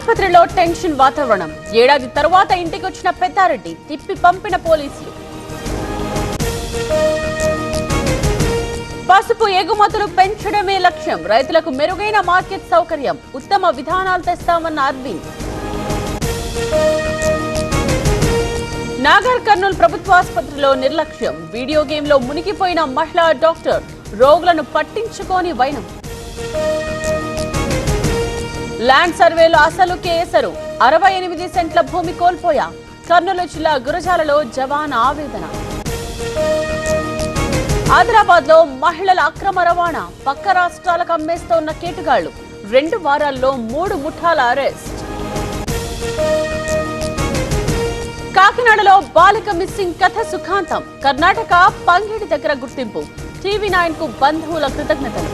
ఆసుపత్రిలో టెన్షన్ వాతావరణం. ఏడాది తరువాత ఇంటికి వచ్చిన పెద్దారెడ్డి తిప్పి పంపిన పోలీసులు. పసుపు ఎగుమతులు పెంచడమే లక్ష్యం. రైతులకు మెరుగైన మార్కెట్ సౌకర్యం, ఉత్తమ విధానాలు తెస్తామన్న అరవింద్. నాగర్ కర్నూల్ ప్రభుత్వాసుపత్రిలో నిర్లక్ష్యం. వీడియో గేమ్ లో మునిగిపోయిన మహిళా డాక్టర్, రోగులను పట్టించుకోని వైనం. ల్యాండ్ సర్వేలో అసలు కేసరు. 68 సెంట్ల భూమి కోల్పోయా. కర్నూలు జిల్లా గురజాలలో జవాన్ ఆవేదన. ఆదిలాబాద్ లో మహిళల అక్రమ రవాణా. పక్క రాష్ట్రాలకు అమ్మేస్తోన్న కేటుగాళ్లు. 2 వారాల్లో 3 ముఠాల అరెస్ట్. కాకినాడలో బాలిక మిస్సింగ్ కథ సుఖాంతం. కర్ణాటక పంగిడి దగ్గర గుర్తింపు. TV9 కు బంధువుల కృతజ్ఞతలు.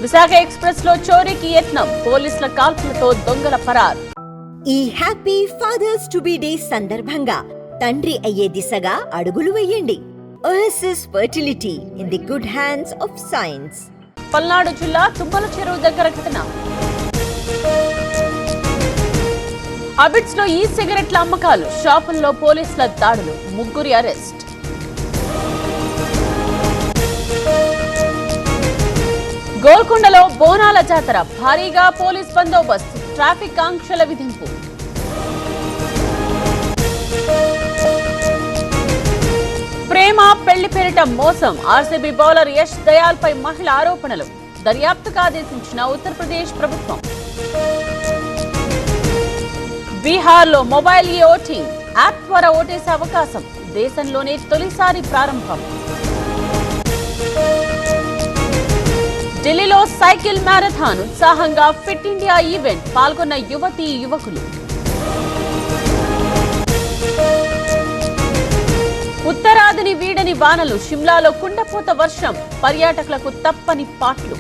విశాఖ ఎక్స్ప్రెస్ లో చోరీకి యత్నం. పోలీసుల కాల్పులతో దొంగల పరార్. ఈ happy fathers to be day సందర్భంగా తండ్రి అయ్యే దిశగా అడుగులు వేయండి. Oasis fertility in the good hands of science. Palnadu జిల్లా తుమ్మల చెరువు దగ్గర ఘటన. అబిడ్స్ లో ఈ సిగరెట్ల అమ్మకాలు. షాపుల్లో పోలీసుల దాడులు. 3 అరెస్ట్. గోల్కొండలో బోనాల జాతర. భారీగా పోలీస్ బందోబస్తు. ట్రాఫిక్ ఆంక్షల విధింపు. ప్రేమ పెళ్లి పేరిట మోసం. ఆర్సీబీ బౌలర్ యష్ దయాల్ పై మహిళ ఆరోపణలు. దర్యాప్తుకు ఆదేశించిన ఉత్తరప్రదేశ్ ప్రభుత్వం. బీహార్లో మొబైల్ ఓటింగ్ యాప్ ద్వారా ఓటేసే అవకాశం. దేశంలోనే తొలిసారి ప్రారంభం. ఢిల్లీలో సైకిల్ మ్యారథాన్. ఉత్సాహంగా ఫిట్ ఇండియా ఈవెంట్ పాల్గొన్న యువతీ యువకులు. ఉత్తరాదిని వీడని వానలు. షిమ్లాలో కుండపోత వర్షం. పర్యాటకులకు తప్పని పాట్లు.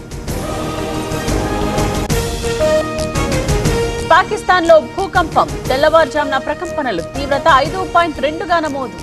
పాకిస్తాన్ లో భూకంపం. తెల్లవారుజామున ప్రకంపనలు. తీవ్రత 5.2గా నమోదు.